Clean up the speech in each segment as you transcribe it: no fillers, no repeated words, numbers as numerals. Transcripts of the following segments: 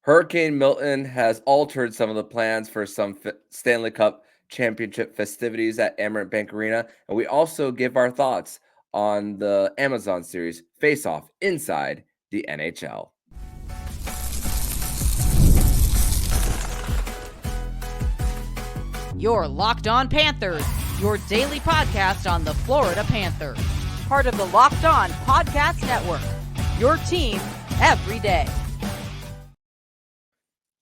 Hurricane Milton has altered some of the plans for some Stanley Cup championship festivities at Amerant Bank Arena, and we also give our thoughts on the Amazon series FaceOff Inside the NHL. You're Locked On Panthers, your daily podcast on the Florida Panthers. Part of the Locked On Podcast Network, your team every day.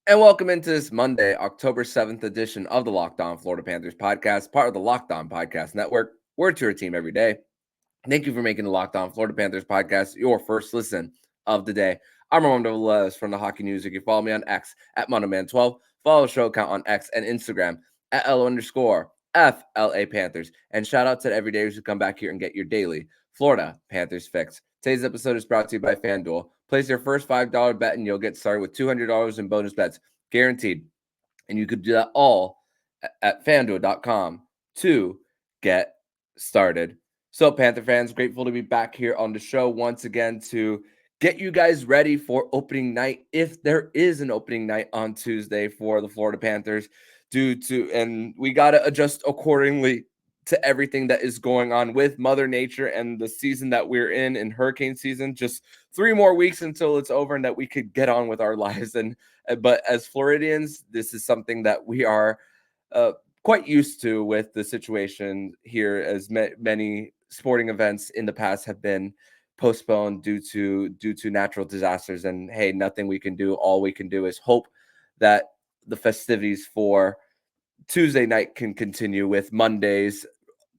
And welcome into this Monday, October 7th edition of the Locked On Florida Panthers podcast, part of the Locked On Podcast Network. We're to your team every day. Thank you for making the Locked On Florida Panthers podcast your first listen of the day. I'm Armando Velez from the Hockey News. You can follow me on X at MondoMan12. Follow the show account on X and Instagram at @L_FLA Panthers. And shout out to the everydayers who come back here and get your daily Florida Panthers fix. Today's episode is brought to you by FanDuel. Place your first $5 bet and you'll get started with $200 in bonus bets, guaranteed. And you could do that all at FanDuel.com to get started. So, Panther fans, grateful to be back here on the show once again to get you guys ready for opening night, if there is an opening night on Tuesday for the Florida Panthers, and we got to adjust accordingly to everything that is going on with Mother Nature and the season that we're in hurricane season. Just 3 more weeks until it's over and that we could get on with our lives. But as Floridians, this is something that we are quite used to with the situation here, as many sporting events in the past have been postponed due to natural disasters. And hey, nothing we can do. All we can do is hope that the festivities for Tuesday night can continue, with Monday's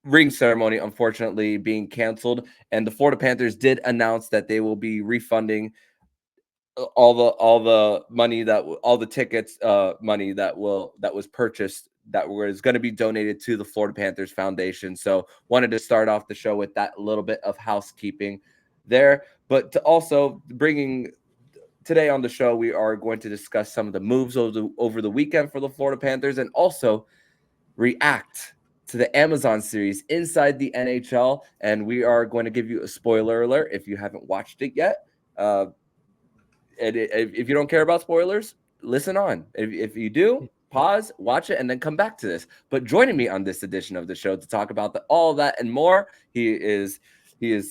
ring ceremony unfortunately being canceled. And the Florida Panthers did announce that they will be refunding all the money all the tickets money that was purchased, that was going to be donated to the Florida Panthers Foundation. So wanted to start off the show with that little bit of housekeeping there. But to also bringing today on the show, we are going to discuss some of the moves over the weekend for the Florida Panthers, and also react to the Amazon series Inside the NHL. And we are going to give you a spoiler alert if you haven't watched it yet. If you don't care about spoilers, listen on. If you do, pause, watch it, and then come back to this. But joining me on this edition of the show to talk about all that and more, he is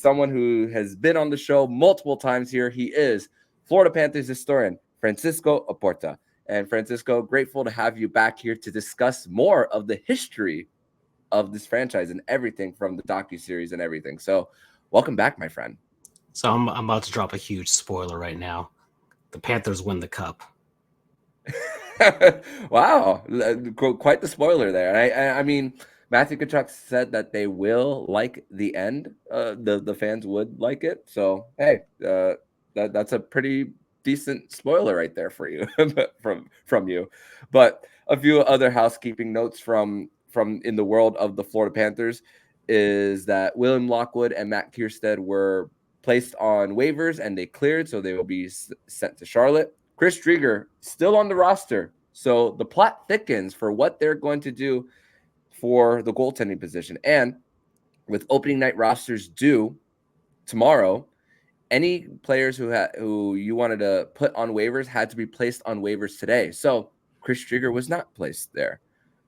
someone who has been on the show multiple times here. He is Florida Panthers historian Francisco Oporta. And Francisco, grateful to have you back here to discuss more of the history of this franchise and everything from the docuseries and everything. So welcome back, my friend. So I'm about to drop a huge spoiler right now. The Panthers win the cup. Wow, quite the spoiler there. I mean, Matthew Kachuck said that they will like the end. The fans would like it. So hey, that's a pretty decent spoiler right there for you from you. But a few other housekeeping notes from in the world of the Florida Panthers is that William Lockwood and Matt Kierstead were placed on waivers and they cleared, so they will be sent to Charlotte. Chris Driedger still on the roster, so the plot thickens for what they're going to do for the goaltending position. And with opening night rosters due tomorrow, any players who you wanted to put on waivers had to be placed on waivers today. So Chris Driedger was not placed there.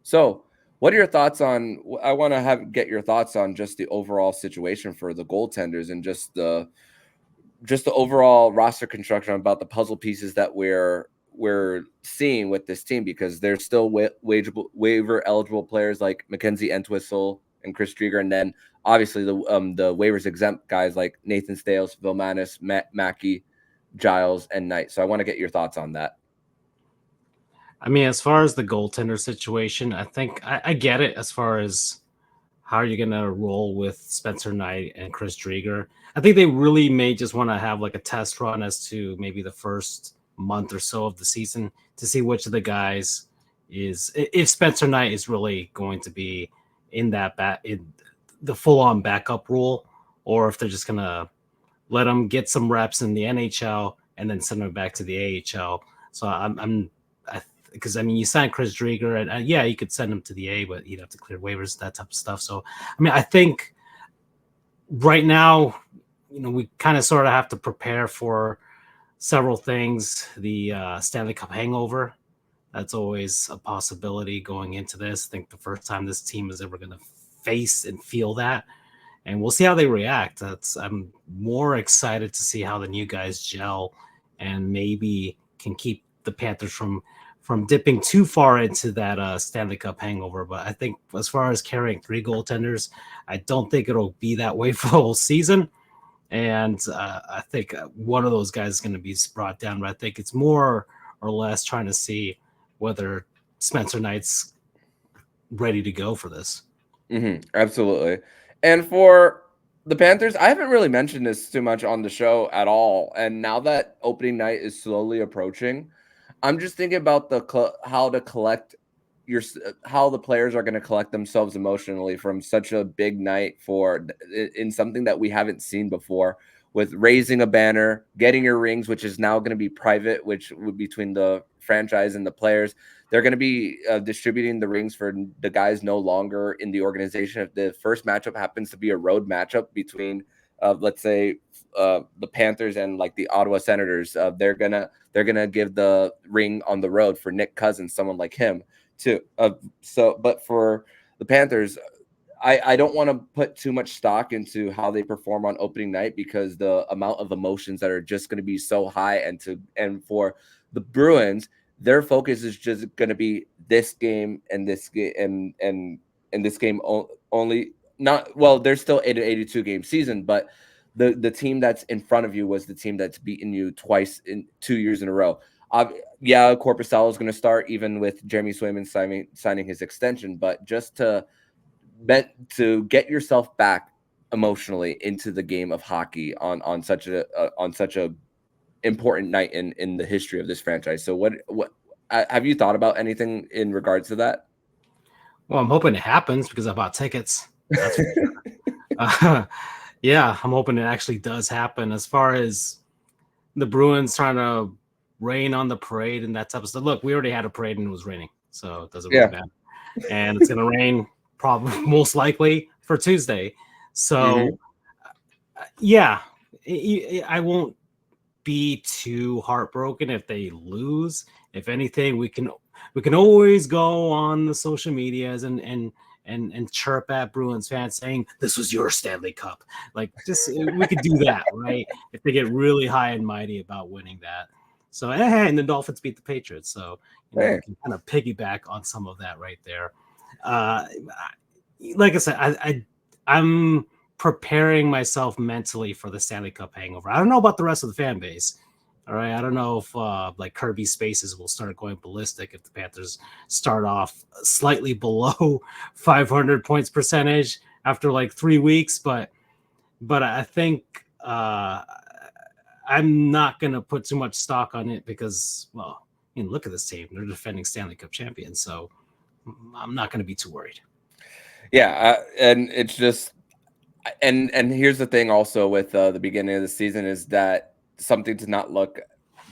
So what are your thoughts on? I want to get your thoughts on just the overall situation for the goaltenders and just the overall roster construction, about the puzzle pieces that we're seeing with this team, because there's still waiver eligible players like Mackenzie Entwistle and Chris Driedger, and then obviously the waivers exempt guys like Nathan Stales, Vilmanis, Mackey, Giles, and Knight. So I want to get your thoughts on that. I mean, as far as the goaltender situation, I think I get it as far as how are you going to roll with Spencer Knight and Chris Driedger. I think they really may just want to have like a test run as to maybe the first month or so of the season to see which of the guys if Spencer Knight is really going to be in in the full-on backup role, or if they're just going to let him get some reps in the NHL and then send him back to the AHL. So because I mean, you signed Chris Driedger, and yeah, you could send him to the A, but you'd have to clear waivers, that type of stuff. So, I mean, I think right now, we kind of sort of have to prepare for several things. The Stanley Cup hangover, that's always a possibility going into this. I think the first time this team is ever going to face and feel that. And we'll see how they react. I'm more excited to see how the new guys gel and maybe can keep the Panthers from dipping too far into that Stanley Cup hangover. But I think as far as carrying 3 goaltenders, I don't think it'll be that way for the whole season. And I think one of those guys is going to be brought down. But I think it's more or less trying to see whether Spencer Knight's ready to go for this. Absolutely. And for the Panthers, I haven't really mentioned this too much on the show at all. And now that opening night is slowly approaching, I'm just thinking about how to collect how the players are going to collect themselves emotionally from such a big night in something that we haven't seen before, with raising a banner, getting your rings, which is now going to be private, which would between the franchise and the players. They're going to be distributing the rings for the guys no longer in the organization. If the first matchup happens to be a road matchup between, let's say, the Panthers and like the Ottawa Senators, they're gonna give the ring on the road for Nick Cousins, someone like him too. But for the Panthers, I don't want to put too much stock into how they perform on opening night, because the amount of emotions that are just going to be so high, and for the Bruins, their focus is just going to be this game and this game and this game only. Not well, there's still an 82 game season, but the team that's in front of you was the team that's beaten you twice in 2 years in a row. Yeah, Korpisalo is going to start even with Jeremy Swayman signing his extension, but just to get yourself back emotionally into the game of hockey on such a important night in the history of this franchise. So what have you thought about anything in regards to that? Well, I'm hoping it happens because I bought tickets. That's for sure. Yeah, I'm hoping it actually does happen. As far as the Bruins trying to rain on the parade and that type of stuff, look, we already had a parade and it was raining, so it doesn't really matter. And it's going to rain probably most likely for Tuesday. So, yeah, I won't be too heartbroken if they lose. If anything, we can always go on the social medias and chirp at Bruins fans saying this was your Stanley Cup. Like, just we could do that, right? If they get really high and mighty about winning that. So, and the Dolphins beat the Patriots, so we can kind of piggyback on some of that right there. Like I said, I'm preparing myself mentally for the Stanley Cup hangover. I don't know about the rest of the fan base. All right. I don't know if like Kirby Spaces will start going ballistic if the Panthers start off slightly below 500 points percentage after like 3 weeks. But I think I'm not going to put too much stock on it because, well, I mean, look at this team. They're defending Stanley Cup champions. So I'm not going to be too worried. Yeah. And it's just, and here's the thing also with the beginning of the season is that something to not look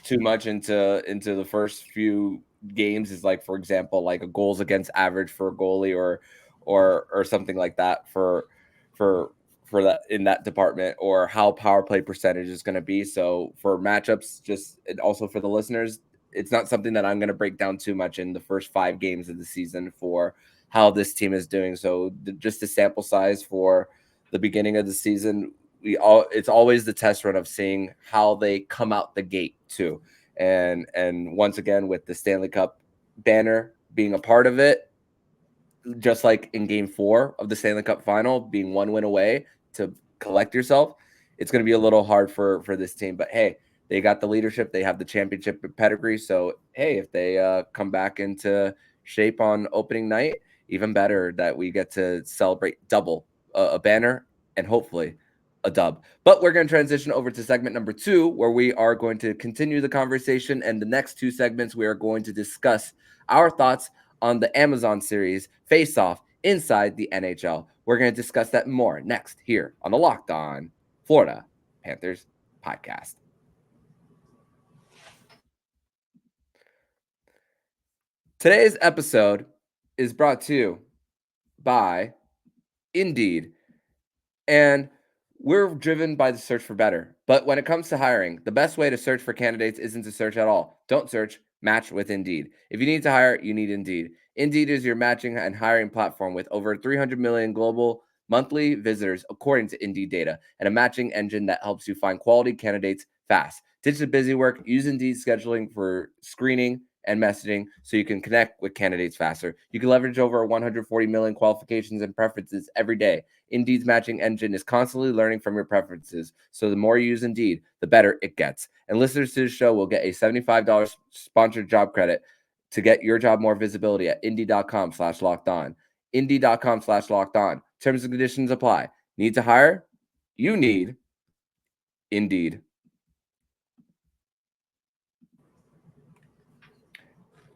too much into the first few games is, like, for example, like a goals against average for a goalie or something like that for that in that department, or how power play percentage is going to be. So for matchups, just, and also for the listeners, it's not something that I'm going to break down too much in the first 5 games of the season for how this team is doing. So just the sample size for the beginning of the season, it's always the test run of seeing how they come out the gate too. And once again, with the Stanley Cup banner being a part of it, just like in game 4 of the Stanley Cup final, being 1 win away to collect yourself, it's going to be a little hard for this team. But hey, they got the leadership, they have the championship pedigree. So hey, if they come back into shape on opening night, even better that we get to celebrate double a banner and hopefully a dub. But we're going to transition over to segment number 2, where we are going to continue the conversation. And the next 2 segments, we are going to discuss our thoughts on the Amazon series FaceOff Inside the NHL. We're going to discuss that more next here on the Locked On Florida Panthers podcast. Today's episode is brought to you by Indeed. And we're driven by the search for better. But when it comes to hiring, the best way to search for candidates isn't to search at all. Don't search, match with Indeed. If you need to hire, you need Indeed. Indeed is your matching and hiring platform with over 300 million global monthly visitors, according to Indeed data, and a matching engine that helps you find quality candidates fast. Ditch the busy work. Use Indeed scheduling for screening and messaging so you can connect with candidates faster. You can leverage over 140 million qualifications and preferences every day. Indeed's matching engine is constantly learning from your preferences, so the more you use Indeed, the better it gets. And listeners to the show will get a $75 sponsored job credit to get your job more visibility at Indeed.com/lockedon. Indeed.com/lockedon. Terms and conditions apply. Need to hire? You need Indeed.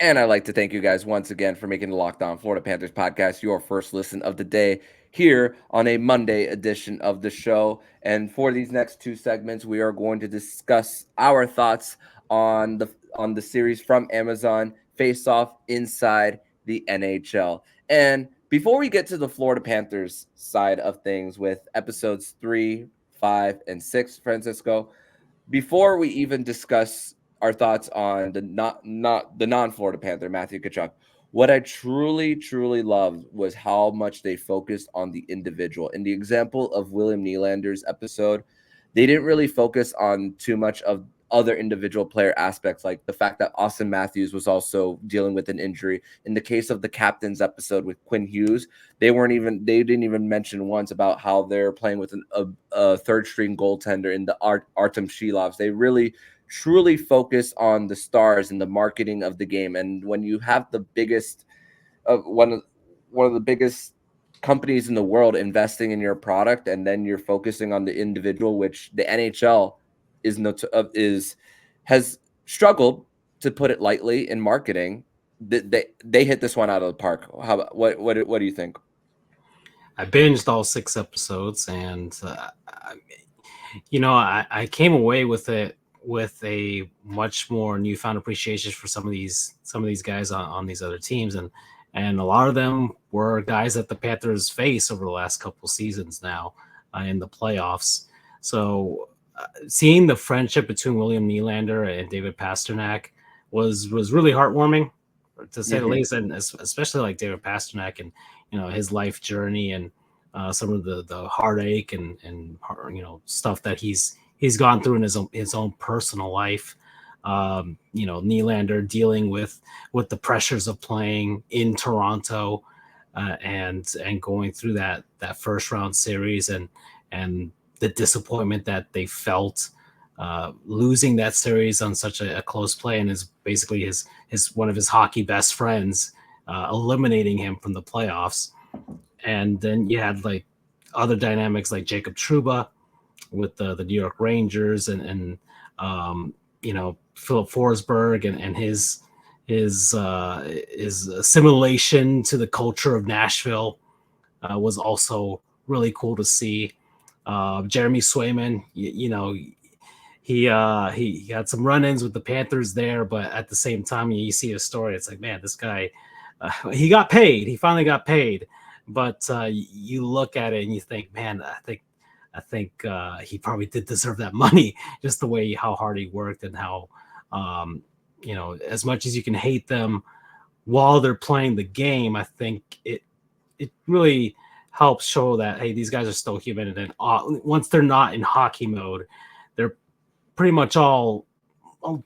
And I'd like to thank you guys once again for making the Locked On Florida Panthers podcast your first listen of the day here on a Monday edition of the show. And for these next two segments, we are going to discuss our thoughts on the series from Amazon, FaceOff Inside the NHL. And before we get to the Florida Panthers side of things with episodes 3, 5, and 6, Francisco, before we even discuss our thoughts on the non-Florida Panther, Matthew Kachuck, what I truly loved was how much they focused on the individual. In the example of William Nylander's episode, they didn't really focus on too much of other individual player aspects, like the fact that Austin Matthews was also dealing with an injury. In the case of the captain's episode with Quinn Hughes, they didn't even mention once about how they're playing with a third string goaltender in the Artem Shilovs. They really truly focus on the stars and the marketing of the game. And when you have the biggest one of the biggest companies in the world investing in your product, and then you're focusing on the individual, which the NHL has struggled, to put it lightly, in marketing. They hit this one out of the park. How about, what do you think? I binged all 6 episodes, and I came away with it with a much more newfound appreciation for some of these guys on these other teams, and a lot of them were guys that the Panthers face over the last couple seasons now in the playoffs. So seeing the friendship between William Nylander and David Pastrnak was really heartwarming, to say the least, and especially like David Pastrnak and his life journey and some of the heartache and stuff that he's gone through in his own personal life. Nylander dealing with the pressures of playing in Toronto and going through that first round series and the disappointment that they felt losing that series on such a close play, and is basically his one of his hockey best friends eliminating him from the playoffs. And then you had like other dynamics like Jacob Trouba with the New York Rangers and Philip Forsberg and his assimilation to the culture of Nashville was also really cool to see. Jeremy Swayman, he had some run-ins with the Panthers there, but at the same time, you see his story, it's like, man, this guy, he got paid. He finally got paid, but you look at it and you think, man, I think he probably did deserve that money, just the way how hard he worked and how, as much as you can hate them while they're playing the game, I think it really helps show that, hey, these guys are still human. And then once they're not in hockey mode, they're pretty much a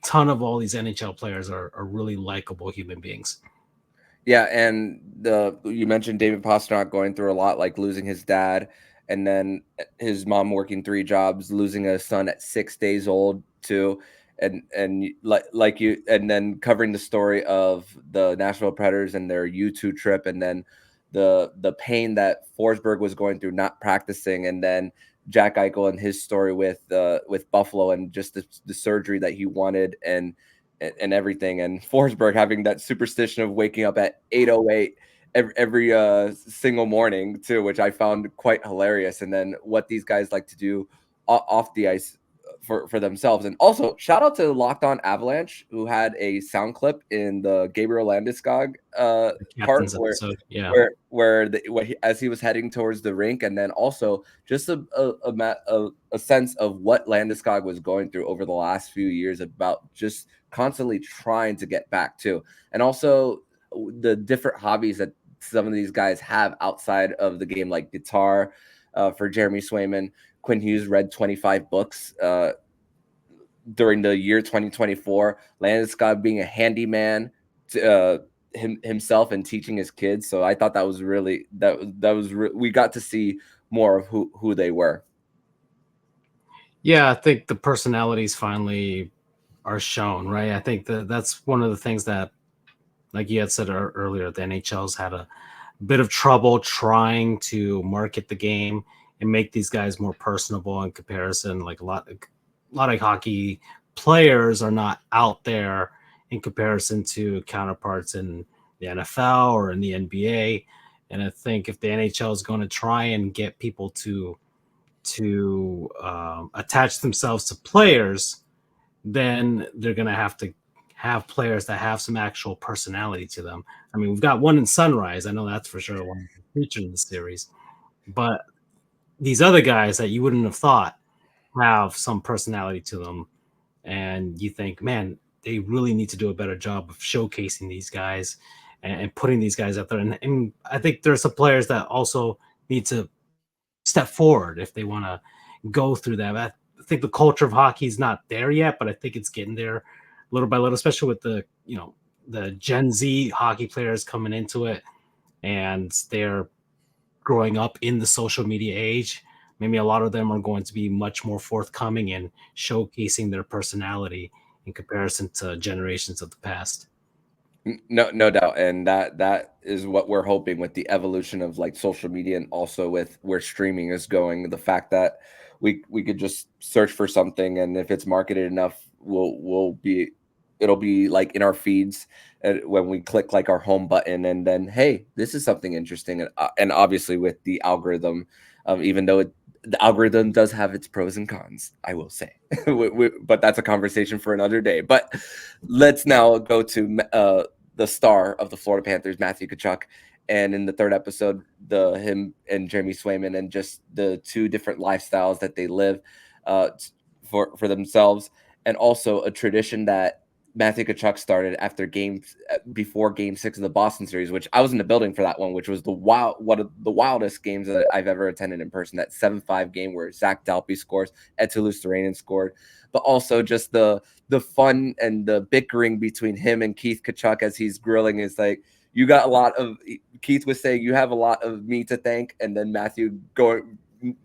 ton of all these NHL players are really likable human beings. Yeah, and you mentioned David Pastrnak going through a lot, like losing his dad, and then his mom working 3 jobs, losing a son at 6 days old too, and then covering the story of the Nashville Predators and their U2 trip, and then the pain that Forsberg was going through not practicing, and then Jack Eichel and his story with Buffalo and just the surgery that he wanted and everything, and Forsberg having that superstition of waking up at 8:08 every single morning too, which I found quite hilarious. And then what these guys like to do off the ice for themselves. And also shout out to Locked On Avalanche, who had a sound clip in the Gabriel Landeskog The part captain's episode. Yeah. as he was heading towards the rink, and then also just a sense of what Landeskog was going through over the last few years about just constantly trying to get back to, and also the different hobbies that some of these guys have outside of the game, like guitar. For Jeremy Swayman, Quinn Hughes read 25 books during the year 2024. Landeskog being a handyman to, himself and teaching his kids. So I thought that was really we got to see more of who they were. Yeah, I think the personalities finally are shown, right? I think that's one of the things that, like you had said earlier, the NHL's had a bit of trouble trying to market the game and make these guys more personable in comparison. Like a lot of hockey players are not out there in comparison to counterparts in the NFL or in the NBA. And I think if the NHL is going to try and get people to attach themselves to players, then they're going to have players that have some actual personality to them. I mean, we've got one in Sunrise. I know that's for sure one featured in the series. But these other guys that you wouldn't have thought have some personality to them. And you think, man, they really need to do a better job of showcasing these guys and putting these guys out there. And I think there's some players that also need to step forward if they want to go through that. I think the culture of hockey is not there yet, but I think it's getting there little by little, especially with the Gen Z hockey players coming into it, and they're growing up in the social media age. Maybe a lot of them are going to be much more forthcoming and showcasing their personality in comparison to generations of the past. No doubt, and that is what we're hoping with the evolution of like social media, and also with where streaming is going. The fact that we could just search for something, and if it's marketed enough, it'll be like in our feeds when we click like our home button, and then hey, this is something interesting. And obviously with the algorithm, even though the algorithm does have its pros and cons, I will say, but that's a conversation for another day. But let's now go to the star of the Florida Panthers, Matthew Kachuck. And in the third episode, him and Jeremy Swayman, and just the two different lifestyles that they live for themselves, and also a tradition that Matthew Kachuck started before Game 6 of the Boston series, which I was in the building for that one, which was one of the wildest games that I've ever attended in person. That 7-5 game where Zach Dalpe scores, Eetu Luostarinen scored, but also just the fun and the bickering between him and Keith Kachuck as he's grilling is like, Keith was saying, you have a lot of me to thank, and then Matthew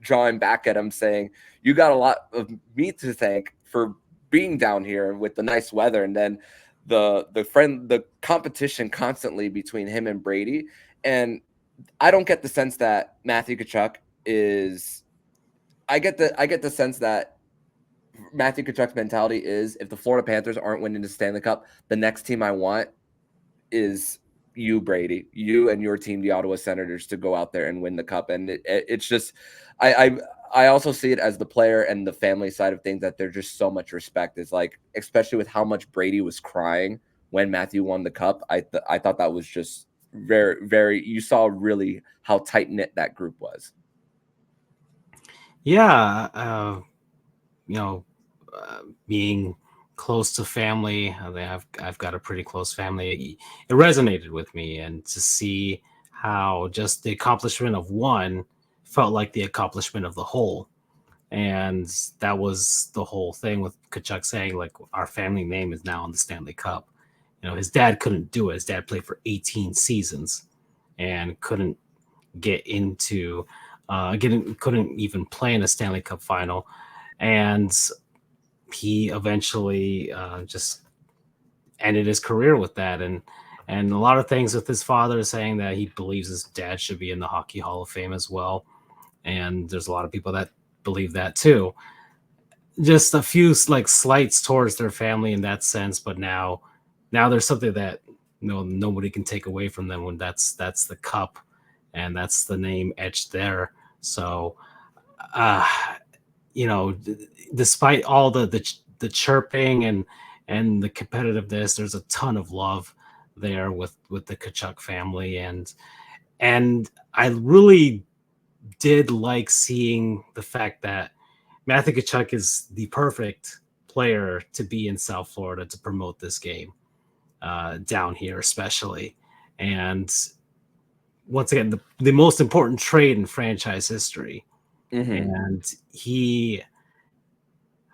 drawing back at him saying, you got a lot of me to thank for being down here with the nice weather. And then the competition constantly between him and Brady. And I don't get the sense that Matthew Kachuck is, I get the sense that Matthew Kachuck's mentality is, if the Florida Panthers aren't winning the Stanley Cup, the next team I want is you, Brady, you and your team, the Ottawa Senators, to go out there and win the cup. And it's just, I also see it as the player and the family side of things, that there's just so much respect. It's like, especially with how much Brady was crying when Matthew won the cup. I thought that was just very, very, you saw really how tight knit that group was. Yeah. Being close to family, I've got a pretty close family. It resonated with me, and to see how just the accomplishment of one felt like the accomplishment of the whole. And that was the whole thing with Kachuck saying, like, our family name is now on the Stanley Cup. His dad couldn't do it. His dad played for 18 seasons and couldn't get into couldn't even play in a Stanley Cup final. And he eventually just ended his career with that. And a lot of things with his father saying that he believes his dad should be in the Hockey Hall of Fame as well. And there's a lot of people that believe that too. Just a few like slights towards their family in that sense, but now there's something that nobody can take away from them, when that's the cup and that's the name etched there. So despite all the chirping and the competitiveness, there's a ton of love there with the Kachuck family, and I really did like seeing the fact that Matthew Kachuck is the perfect player to be in South Florida to promote this game down here, especially. And once again, the most important trade in franchise history. Mm-hmm. And he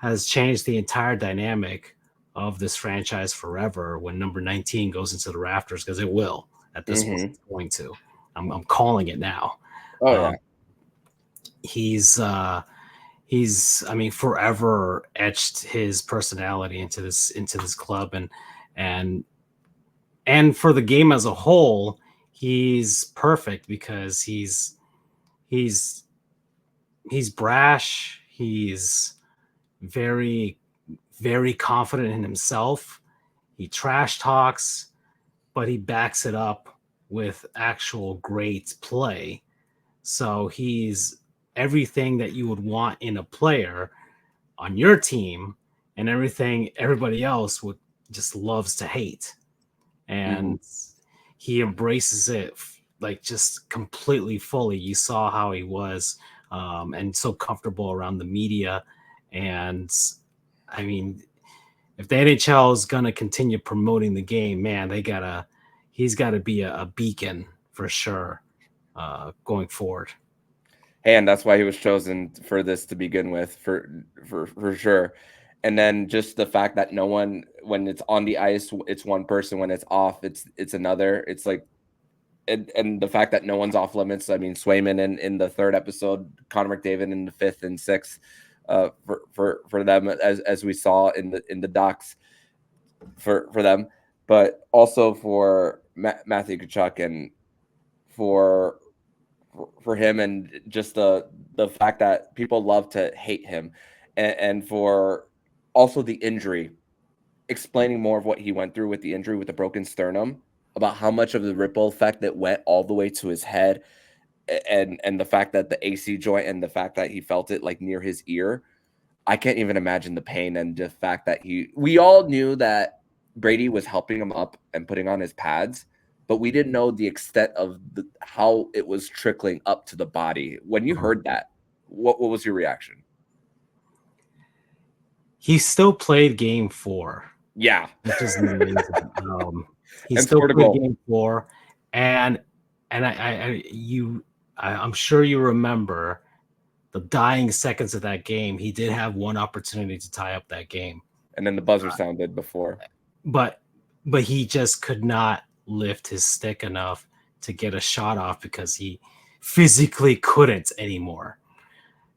has changed the entire dynamic of this franchise forever when number 19 goes into the rafters, because it will at this point. It's going to. I'm calling it now. Oh yeah. He's I mean, forever etched his personality into this club, and for the game as a whole, he's perfect because he's brash. He's very, very confident in himself. He trash talks, but he backs it up with actual great play. So he's everything that you would want in a player on your team, and everything everybody else would just loves to hate. And he embraces it like just completely fully. You saw how he was, and so comfortable around the media. And I mean, if the NHL is gonna continue promoting the game, man, he's got to be a beacon for sure going forward. Hey, and that's why he was chosen for this to begin with, for sure. And then just the fact that no one, when it's on the ice, it's one person. When it's off, it's another. It's like, and the fact that no one's off limits. I mean, Swayman in the third episode, Connor McDavid in the fifth and sixth, for them, as we saw in the docs for them, but also for Matthew Kachuck, and for him, and just the fact that people love to hate him, and for also the injury, explaining more of what he went through with the injury with the broken sternum, about how much of the ripple effect that went all the way to his head, and the fact that the AC joint, and the fact that he felt it like near his ear. I can't even imagine the pain, and the fact that we all knew that Brady was helping him up and putting on his pads, but we didn't know the extent of how it was trickling up to the body. When you heard that, what was your reaction? He still played game 4. Yeah. Which is amazing. He still played game 4. And I'm sure you remember the dying seconds of that game. He did have one opportunity to tie up that game. And then the buzzer sounded before. But he just could not lift his stick enough to get a shot off because he physically couldn't anymore.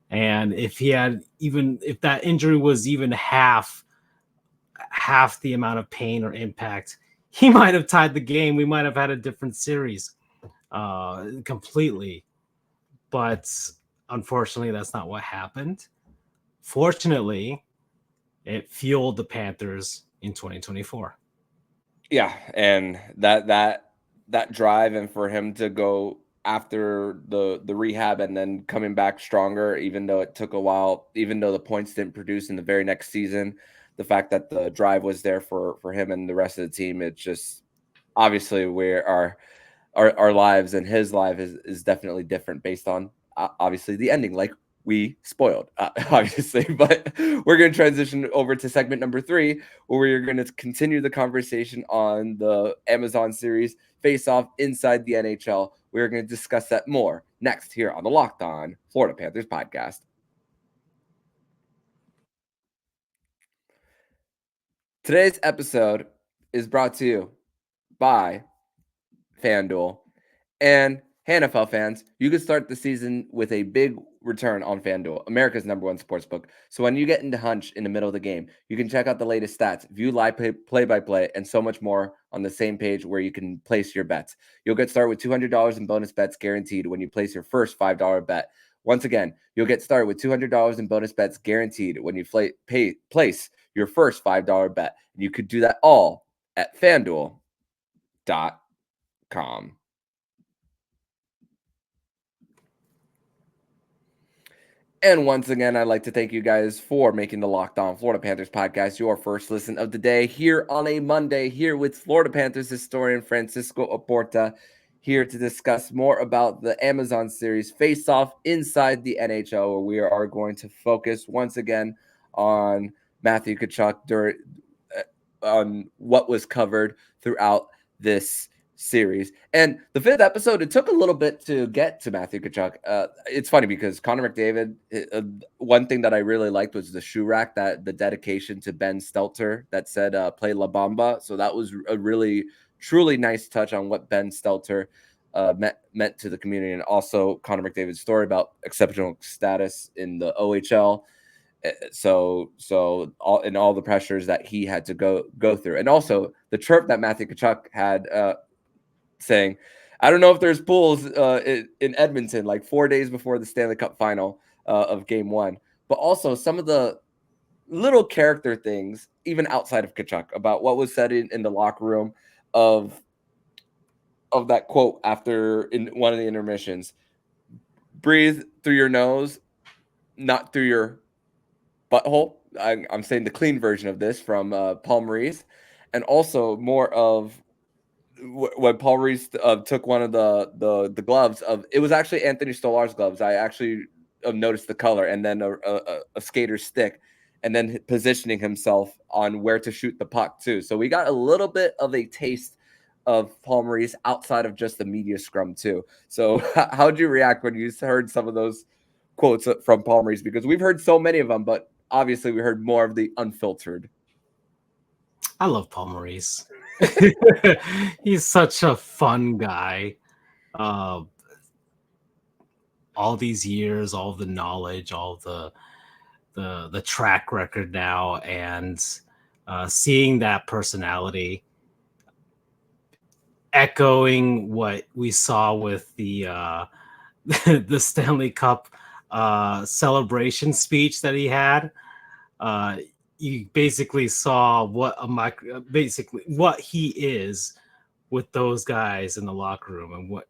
And if that injury was even half the amount of pain or impact, he might have tied the game. We might have had a different series completely. But unfortunately, that's not what happened. Fortunately, it fueled the Panthers in 2024. Yeah, and that drive, and for him to go after the rehab and then coming back stronger, even though it took a while, even though the points didn't produce in the very next season, the fact that the drive was there for him and the rest of the team, it's just obviously where our lives and his life is definitely different based on obviously the ending, like we spoiled, obviously. But we're going to transition over to segment number 3, where we're going to continue the conversation on the Amazon series FaceOff Inside the NHL. We're going to discuss that more next here on the Locked On Florida Panthers podcast. Today's episode is brought to you by FanDuel. And hey, NFL fans, you can start the season with a big return on FanDuel, America's #1 sportsbook. So when you get into hunch in the middle of the game, you can check out the latest stats, view live play-by-play, and so much more on the same page where you can place your bets. You'll get started with $200 in bonus bets guaranteed when you place your first $5 bet. Once again, you'll get started with $200 in bonus bets guaranteed when you place your first $5 bet. And you could do that all at FanDuel.com. And once again, I'd like to thank you guys for making the Locked On Florida Panthers podcast your first listen of the day here on a Monday, here with Florida Panthers historian Francisco Oporta, here to discuss more about the Amazon series FaceOff Inside the NHL, where we are going to focus once again on Matthew Kachuck on what was covered throughout this series. And the fifth episode, it took a little bit to get to Matthew Kachuck. It's funny because Connor McDavid, one thing that I really liked was the shoe rack, that the dedication to Ben Stelter that said play La Bamba. So that was a really, truly nice touch on what Ben Stelter meant to the community. And also Connor McDavid's story about exceptional status in the OHL. So all the pressures that he had to go through. And also the chirp that Matthew Kachuck had saying, I don't know if there's pools in Edmonton, like 4 days before the Stanley Cup final of Game 1. But also some of the little character things, even outside of Kachuck, about what was said in the locker room of that quote after in one of the intermissions. Breathe through your nose, not through your butthole. I'm saying the clean version of this from Paul Maurice. And also more of when Paul Reese took one of the gloves of, it was actually Anthony Stolar's gloves. I actually noticed the color, and then a skater's stick, and then positioning himself on where to shoot the puck too. So we got a little bit of a taste of Paul Maurice outside of just the media scrum too. So how did you react when you heard some of those quotes from Paul Maurice? Because we've heard so many of them, but obviously we heard more of the unfiltered. I love Paul Maurice. He's such a fun guy. All these years, all the knowledge, all the track record now, and seeing that personality echoing what we saw with the the Stanley Cup celebration speech that he had. You basically saw what he is with those guys in the locker room, and what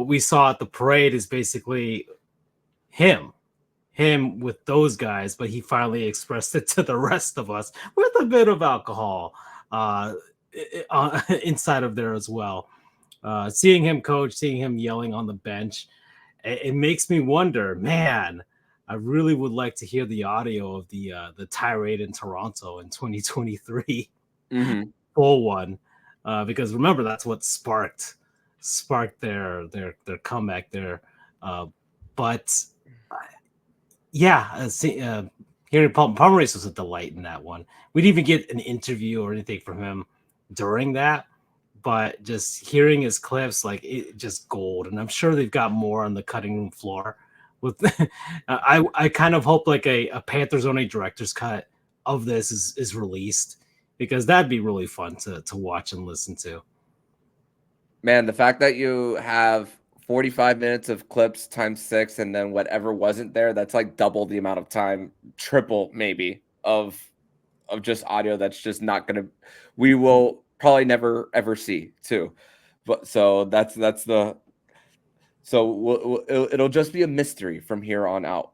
we saw at the parade is basically him with those guys, but he finally expressed it to the rest of us with a bit of alcohol inside of there as well. Seeing him coach, seeing him yelling on the bench, it makes me wonder, man, I really would like to hear the audio of the tirade in Toronto in 2023, full one, because remember that's what sparked their comeback there. But yeah, hearing Paul Maurice was a delight in that one. We didn't even get an interview or anything from him during that, but just hearing his clips, like it just gold. And I'm sure they've got more on the cutting room floor. With I kind of hope like a Panthers only director's cut of this is released, because that'd be really fun to watch and listen to. Man, the fact that you have 45 minutes of clips times 6, and then whatever wasn't there, that's like double the amount of time, triple maybe of just audio that's just not gonna, we will probably never ever see too. But so that's the. So it'll just be a mystery from here on out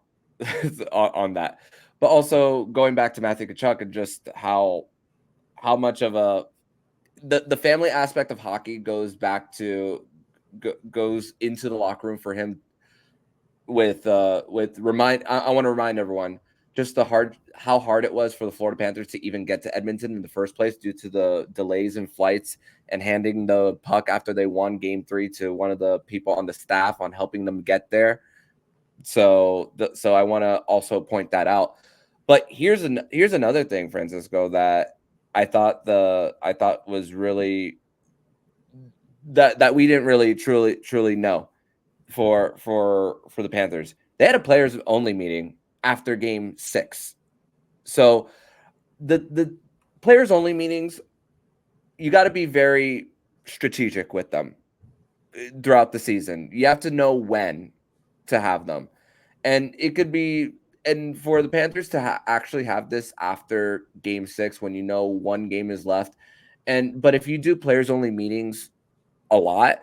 on that. But also going back to Matthew Kachuck and just how much of the family aspect of hockey goes back to goes into the locker room for him with I want to remind everyone just how hard it was for the Florida Panthers to even get to Edmonton in the first place due to the delays in flights and handing the puck after they won Game 3 to one of the people on the staff on helping them get there. So I want to also point that out. But here's another thing, Francisco, that I thought was really that we didn't really truly know for the Panthers. They had a players only meeting after Game 6. So the players only meetings, you got to be very strategic with them throughout the season. You have to know when to have them. And it could be, and for the Panthers to actually have this after Game 6, when you know one game is left. But if you do players only meetings a lot,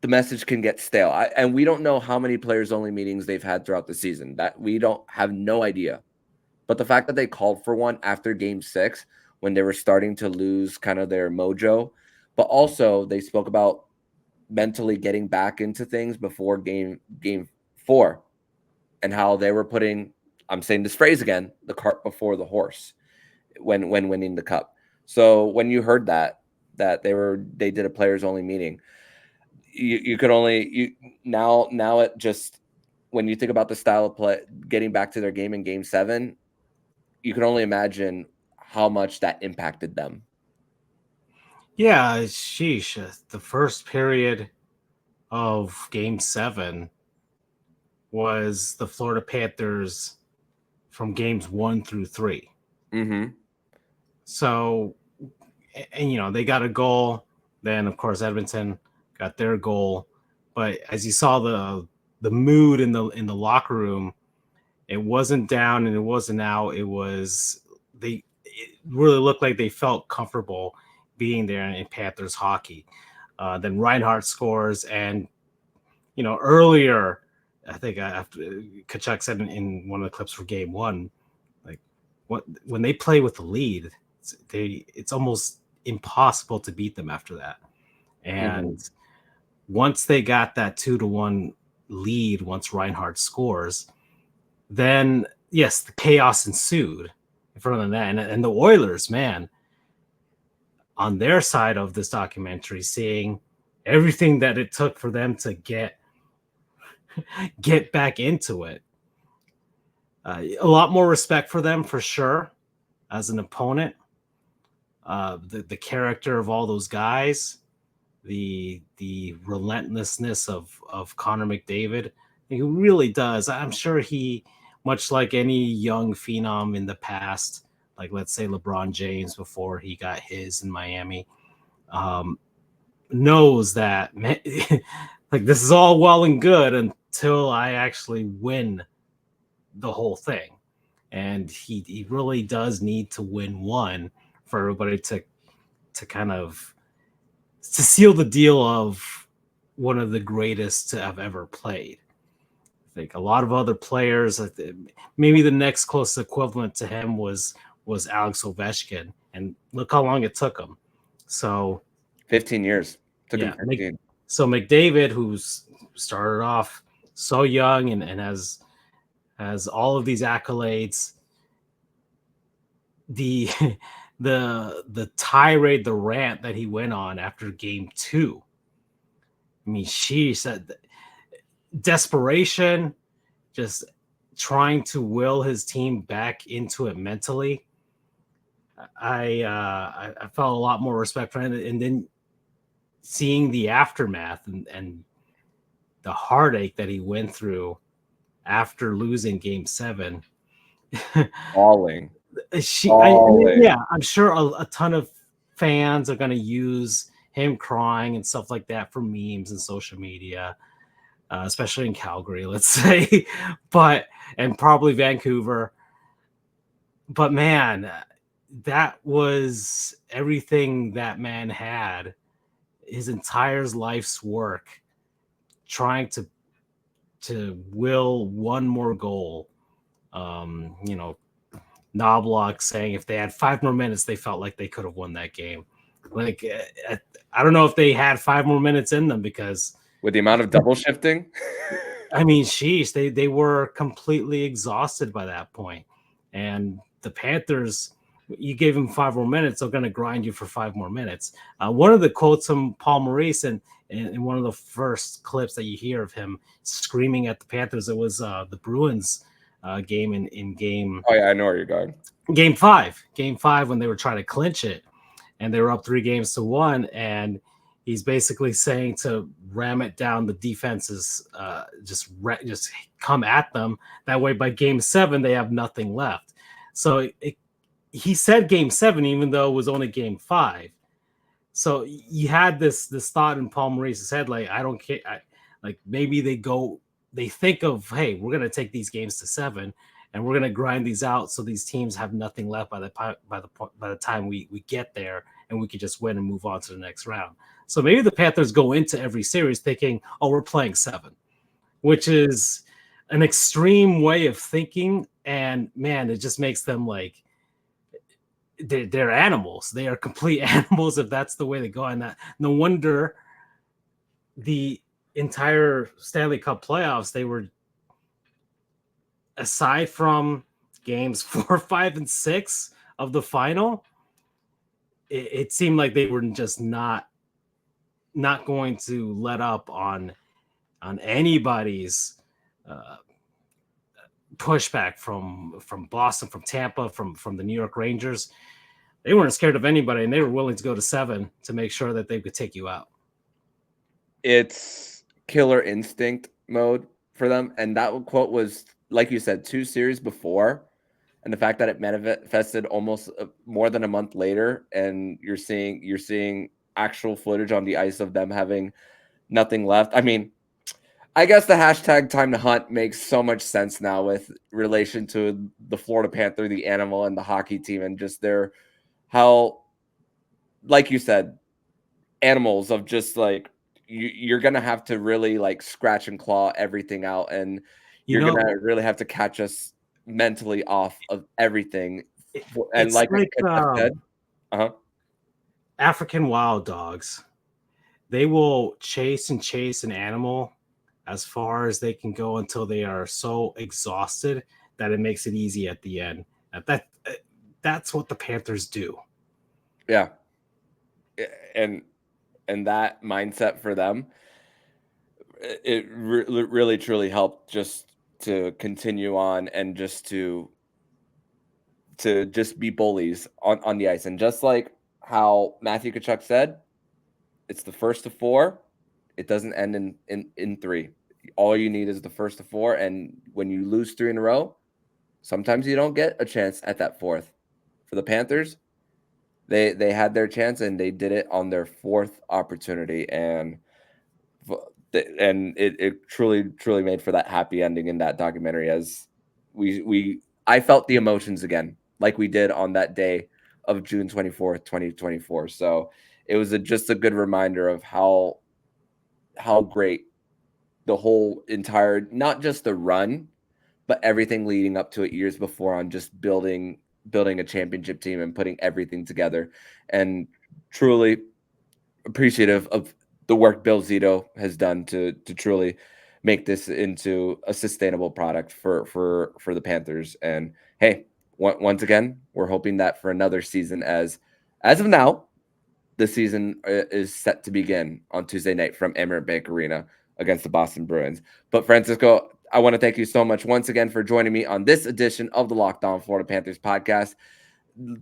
the message can get stale. And we don't know how many players only meetings they've had throughout the season. That we don't have no idea. But the fact that they called for one after game 6 when they were starting to lose kind of their mojo, but also they spoke about mentally getting back into things before game 4 and how they were putting, I'm saying this phrase again, the cart before the horse when winning the cup. So when you heard that they did a players only meeting, you could only now it just, when you think about the style of play, getting back to their game in game 7, you can only imagine how much that impacted them. Yeah, sheesh. The first period of game 7 was the Florida Panthers from games 1 through 3. Mm-hmm. So, and they got a goal. Then, of course, Edmonton got their goal. But as you saw the mood in the locker room, it wasn't down and it wasn't out. It really looked like they felt comfortable being there in Panthers hockey. Then Reinhart scores, and earlier, I think after Kachuck said in one of the clips for game 1, like when they play with the lead, it's almost impossible to beat them after that. And once they got that 2-1 lead, once Reinhart scores, then yes, the chaos ensued in front of that. And the Oilers, man, on their side of this documentary, seeing everything that it took for them to get back into it. A lot more respect for them for sure as an opponent. The character of all those guys, the relentlessness of Connor McDavid, he really does. I'm sure he, much like any young phenom in the past, like let's say LeBron James before he got his in Miami, knows that like this is all well and good until I actually win the whole thing. And he really does need to win one for everybody to kind of to seal the deal of one of the greatest to have ever played. I think a lot of other players, maybe the next closest equivalent to him was Alex Ovechkin, and look how long it took him. So 15 years. Took him 15. So McDavid, who's started off so young and has all of these accolades, the tirade, the rant that he went on after game 2. I mean, she said desperation, just trying to will his team back into it mentally. I felt a lot more respect for him, and then seeing the aftermath and the heartache that he went through after losing game 7. Bawling. I'm sure a ton of fans are going to use him crying and stuff like that for memes and social media, especially in Calgary, let's say, and probably Vancouver. But man, that was everything that man had, his entire life's work, trying to will one more goal. Knobloch saying if they had 5 more minutes, they felt like they could have won that game. Like, I don't know if they had 5 more minutes in them, because with the amount of double shifting, I mean, sheesh, they were completely exhausted by that point. And the Panthers, you gave them 5 more minutes, they're going to grind you for 5 more minutes. One of the quotes from Paul Maurice, and in one of the first clips that you hear of him screaming at the Panthers, it was the Bruins game in game. Oh yeah, I know where you're going. Game 5 when they were trying to clinch it, and they were up 3-1, and he's basically saying to ram it down the defenses, just come at them. That way, by game 7, they have nothing left. So he said game 7, even though it was only game 5. So you had this thought in Paul Maurice's head, like, I don't care. Maybe they think of, hey, we're going to take these games to 7 and we're going to grind these out so these teams have nothing left by the time we get there and we could just win and move on to the next round. So maybe the Panthers go into every series thinking, oh, we're playing 7, which is an extreme way of thinking. And man, it just makes them like they're animals. They are complete animals if that's the way they go. And that no wonder the entire Stanley Cup playoffs, they were, aside from games 4, 5, and 6 of the final, it seemed like they were just not going to let up on anybody's pushback from Boston, from Tampa, from the New York Rangers. They weren't scared of anybody, and they were willing to go to 7 to make sure that they could take you out. It's killer instinct mode for them. And that quote was, like you said, 2 series before. And the fact that it manifested almost more than a month later, and you're seeing actual footage on the ice of them having nothing left. I mean, I guess the hashtag time to hunt makes so much sense now with relation to the Florida Panther, the animal, and the hockey team, and just how, like you said, animals of just like, you're going to have to really like scratch and claw everything out, and you're going to really have to catch us mentally off of everything. And like I said, African wild dogs, they will chase an animal as far as they can go until they are so exhausted that it makes it easy at the end. That's what the Panthers do. Yeah. And that mindset for them, it really truly helped just to continue on and just to just be bullies on the ice. And just like how Matthew Kachuck said, it's the first of 4. It doesn't end in 3. All you need is the first of 4. And when you lose 3 in a row, sometimes you don't get a chance at that 4th. For the Panthers, they had their chance, and they did it on their 4th opportunity. And it truly made for that happy ending in that documentary, as I felt the emotions again, like we did on that day of June 24th, 2024. So it was just a good reminder of how great the whole entire, not just the run, but everything leading up to it years before, on just building a championship team and putting everything together. And truly appreciative of the work Bill Zito has done to truly make this into a sustainable product for the Panthers. And hey, once again, we're hoping that for another season, as of now, the season is set to begin on Tuesday night from Emirates Bank Arena against the Boston Bruins. But Francisco, I want to thank you so much once again for joining me on this edition of the Locked On Florida Panthers podcast.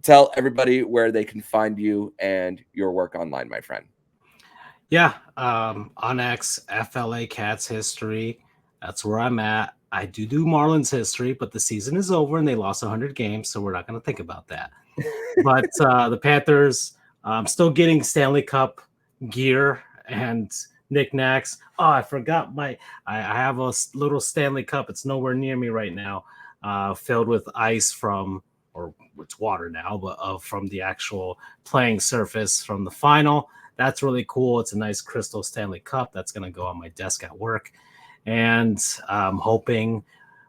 Tell everybody where they can find you and your work online, my friend. Yeah, on X, FLA Cats history. That's where I'm at. I do Marlins history, but the season is over and they lost 100 games, so we're not going to think about that. But the Panthers, I'm still getting Stanley Cup gear and knickknacks. Oh, I forgot I have a little Stanley Cup. It's nowhere near me right now, filled with ice or it's water now, but from the actual playing surface from the final. That's really cool. It's a nice crystal Stanley Cup that's going to go on my desk at work. And I'm hoping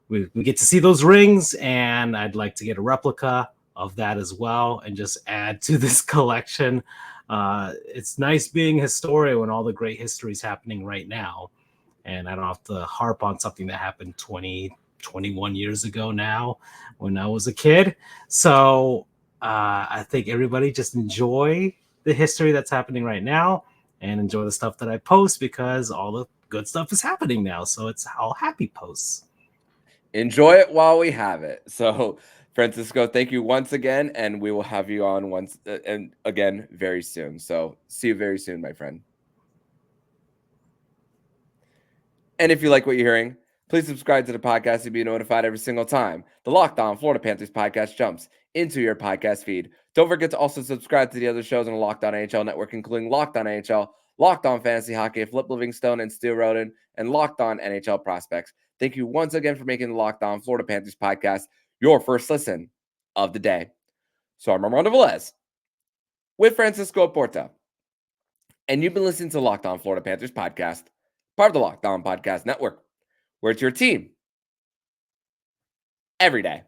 we get to see those rings, and I'd like to get a replica of that as well and just add to this collection. It's nice being a historian when all the great history is happening right now. And I don't have to harp on something that happened 21 years ago now when I was a kid. So I think everybody just enjoy the history that's happening right now and enjoy the stuff that I post, because all the good stuff is happening now. So it's all happy posts. Enjoy it while we have it. So Francisco, thank you once again, and we will have you on once and again very soon. So see you very soon, my friend. And if you like what you're hearing, please subscribe to the podcast to be notified every single time the Locked On Florida Panthers podcast jumps into your podcast feed. Don't forget to also subscribe to the other shows on the Locked On NHL network, including Locked On NHL, Locked On Fantasy Hockey, Flip Livingstone and Steel Roden, and Locked On NHL Prospects. Thank you once again for making the Locked On Florida Panthers podcast your first listen of the day. So I'm Armando Velez. with Francisco Porta. And you've been listening to Locked On Florida Panthers podcast, part of the Locked On Podcast Network, where it's your team every day.